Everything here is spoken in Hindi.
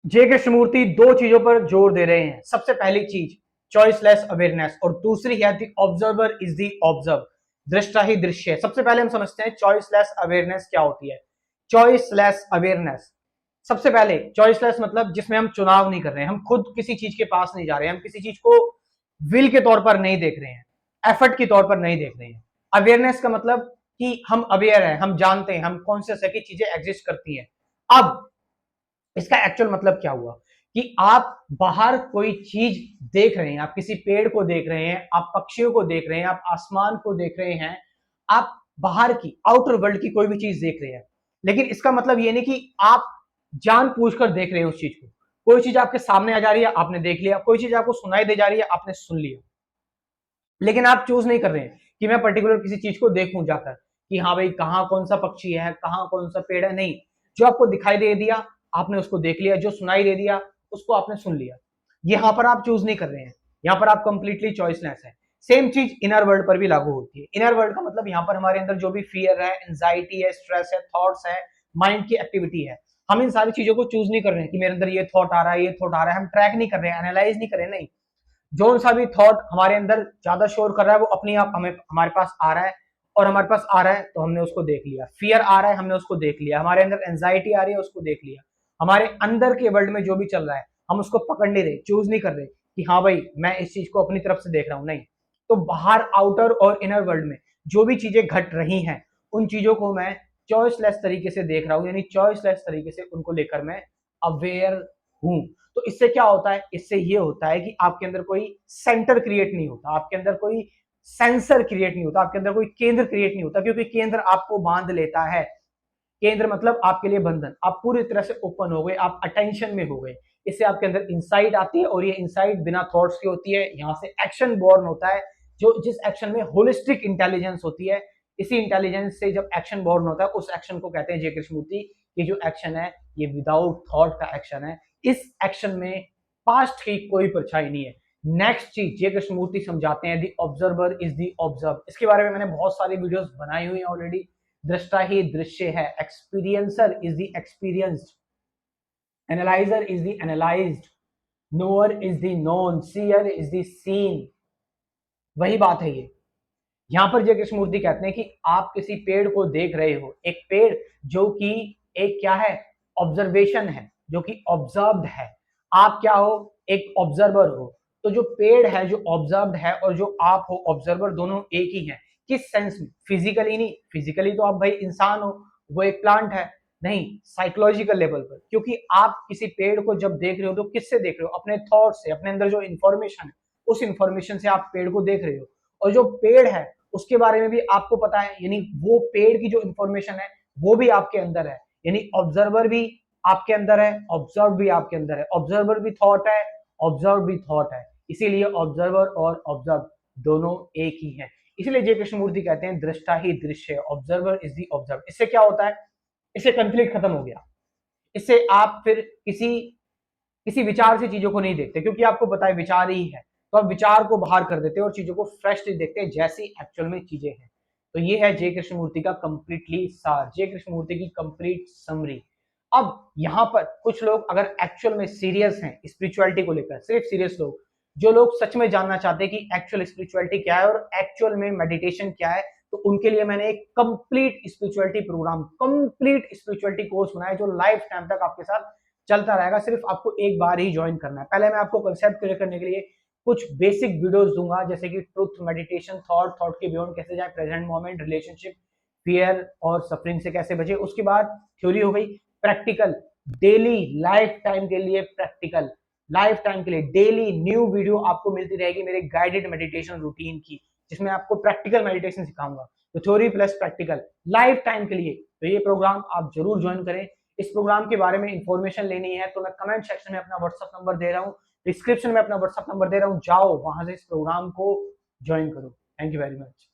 जे कृष्णमूर्ति दो चीजों पर जोर दे रहे हैं। सबसे पहली चीज चॉइसलेस अवेयरनेस और दूसरी है the observer is the observe, दृष्टा ही दृश्य है। सबसे पहले हम समझते हैं चॉइसलेस अवेयरनेस क्या होती है। चॉइसलेस अवेयरनेस, सबसे पहले चॉइसलेस मतलब जिसमें हम चुनाव नहीं कर रहे हैं, हम खुद किसी चीज के पास नहीं जा रहे हैं, हम किसी चीज को विल के तौर पर नहीं देख रहे हैं, एफर्ट के तौर पर नहीं देख रहे हैं। अवेयरनेस का मतलब कि हम अवेयर हैं, हम जानते हैं, हम कॉन्शियस है कि चीजें एग्जिस्ट करती हैं। अब इसका एक्चुअल मतलब क्या हुआ कि आप बाहर कोई चीज देख रहे हैं, आप किसी पेड़ को देख रहे हैं, आप पक्षियों को देख रहे हैं, आप आसमान को देख रहे हैं, आप बाहर की आउटर वर्ल्ड की कोई भी चीज देख रहे हैं। लेकिन इसका मतलब ये नहीं कि आप जानबूझकर देख रहे हैं उस चीज को। कोई चीज आपके सामने आ जा रही है, आपने देख लिया, कोई चीज आपको सुनाई दे जा रही है, आपने सुन लिया, लेकिन आप चूज नहीं कर रहे हैं कि मैं पर्टिकुलर किसी चीज को देखूं जाकर कि हाँ भाई कहाँ कौन सा पक्षी है, कहाँ कौन सा पेड़ है। नहीं, जो आपको दिखाई दे दिया आपने उसको देख लिया, जो सुनाई दे दिया उसको आपने सुन लिया। यहाँ पर आप चूज नहीं कर रहे हैं, यहाँ पर आप कंप्लीटली चॉइसलेस है। सेम चीज इनर वर्ल्ड पर भी लागू होती है। इनर वर्ल्ड का मतलब यहाँ पर हमारे अंदर जो भी फियर है, एंजाइटी है, स्ट्रेस है, थॉट्स है, माइंड की एक्टिविटी है, हम इन सारी चीजों को चूज नहीं कर रहे हैं कि मेरे अंदर ये थॉट आ रहा है, ये थॉट आ रहा है। हम ट्रैक नहीं कर रहे हैं, एनालाइज नहीं कर रहे हैं। नहीं, जो सा भी थॉट हमारे अंदर ज्यादा शोर कर रहा है वो अपने आप हमें हमारे पास आ रहा है, और हमारे पास आ रहा है तो हमने उसको देख लिया। फियर आ रहा है, हमने उसको देख लिया। हमारे अंदर एंजाइटी आ रही है, उसको देख लिया। हमारे अंदर के वर्ल्ड में जो भी चल रहा है हम उसको पकड़ नहीं रहे, चूज नहीं कर रहे कि हाँ भाई मैं इस चीज को अपनी तरफ से देख रहा हूं। नहीं, तो बाहर आउटर और इनर वर्ल्ड में जो भी चीजें घट रही हैं उन चीजों को मैं चॉइसलेस तरीके से देख रहा हूं, यानी चॉइसलेस तरीके से उनको लेकर मैं अवेयर हूं। तो इससे क्या होता है, इससे ये होता है कि आपके अंदर कोई सेंटर क्रिएट नहीं होता, आपके अंदर कोई सेंसर क्रिएट नहीं होता, आपके अंदर कोई केंद्र क्रिएट नहीं होता, क्योंकि केंद्र आपको बांध लेता है। केंद्र मतलब आपके लिए बंधन, आप पूरी तरह से ओपन हो गए, आप अटेंशन में हो गए। इससे आपके अंदर इंसाइट आती है और ये इंसाइट बिना थॉट्स की होती है। यहाँ से एक्शन बॉर्न होता है, जो जिस एक्शन में होलिस्टिक इंटेलिजेंस होती है। इसी इंटेलिजेंस से जब एक्शन बॉर्न होता है उस एक्शन को कहते हैं जय कृष्णमूर्ति। ये जो एक्शन है ये विदाउट थॉट का एक्शन है। इस एक्शन में पास्ट की कोई परछाई नहीं है। नेक्स्ट चीज जय कृष्णमूर्ति समझाते हैं, the observer is the observe. इसके बारे में मैंने बहुत सारी वीडियोस बनाई हुई हैं ऑलरेडी। दृष्टा ही दृश्य है, experiencer is the experienced, analyser is the analysed, knower is the known, seer is the seen. वही बात है ये। यहां पर जय कृष्णमूर्ति कहते हैं कि आप किसी पेड़ को देख रहे हो, एक पेड़ जो कि एक क्या है, ऑब्जर्वेशन है, जो कि ऑब्जर्व्ड है। आप क्या हो, एक ऑब्जर्वर हो। तो जो पेड़ है जो ऑब्जर्व्ड है और जो आप हो ऑब्जर्वर, दोनों एक ही है। किस सेंस में, फिजिकली नहीं, फिजिकली तो आप भाई इंसान हो, वो एक प्लांट है। नहीं, साइकोलॉजिकल लेवल पर, क्योंकि आप किसी पेड़ को जब देख रहे हो तो किससे देख रहे हो, अपने थॉट से, अपने अंदर जो इंफॉर्मेशन है उस इंफॉर्मेशन से आप पेड़ को देख रहे हो। और जो पेड़ है उसके बारे में भी आपको पता है, यानी वो पेड़ की जो इंफॉर्मेशन है वो भी आपके अंदर है। यानी ऑब्जर्वर भी आपके अंदर है, ऑब्जर्व भी आपके अंदर है। ऑब्जर्वर भी थॉट है, ऑब्जर्व भी थॉट है। इसीलिए ऑब्जर्वर और ऑब्जर्व दोनों एक ही है। इसलिए जय कृष्णमूर्ति कहते हैं दृष्टा ही दृश्य, ऑब्जर्वर इज दी ऑब्जर्व। इससे क्या होता है, इससे कंफ्लिक्ट खत्म हो गया। इससे आप फिर किसी किसी विचार से चीजों को नहीं देखते, क्योंकि आपको पता है विचार ही है। तो आप विचार को बाहर कर देते हैं और चीजों को फ्रेशली देखते हैं जैसी एक्चुअल में चीजें हैं। तो ये है जय कृष्णमूर्ति का कंप्लीटली सार, जय कृष्णमूर्ति की कंप्लीट समरी। अब यहाँ पर कुछ लोग अगर एक्चुअल में सीरियस हैं स्पिरिचुअलिटी को लेकर, सिर्फ सीरियस लोग, जो लोग सच में जानना चाहते हैं कि एक्चुअल स्पिरिचुअलिटी क्या है और एक्चुअल में मेडिटेशन क्या है, तो उनके लिए मैंने एक complete spirituality programme, complete spirituality course बनाया जो लाइफ टाइम तक आपके साथ चलता रहेगा। सिर्फ आपको एक बार ही ज्वाइन करना है। पहले मैं आपको कंसेप्ट क्लियर करने के लिए कुछ बेसिक वीडियोस दूंगा, जैसे कि ट्रुथ, मेडिटेशन, थॉट, थॉट के बियॉन्ड कैसे जाए, प्रेजेंट मोमेंट, रिलेशनशिप, फियर और सफरिंग से कैसे बचे। उसके बाद थ्योरी हो गई, प्रैक्टिकल, डेली लाइफ टाइम के लिए प्रैक्टिकल, लाइफ टाइम के लिए डेली न्यू वीडियो आपको मिलती रहेगी मेरे गाइडेड मेडिटेशन रूटीन की, जिसमें आपको प्रैक्टिकल मेडिटेशन सिखाऊंगा। तो theory plus practical life time के लिए, तो ये प्रोग्राम आप जरूर ज्वाइन करें। इस प्रोग्राम के बारे में इंफॉर्मेशन लेनी है तो मैं कमेंट सेक्शन में अपना व्हाट्सएप नंबर दे रहा हूँ, डिस्क्रिप्शन में अपना व्हाट्सएप नंबर दे रहा हूँ, जाओ वहां से इस प्रोग्राम को ज्वाइन करो। Thank you very much.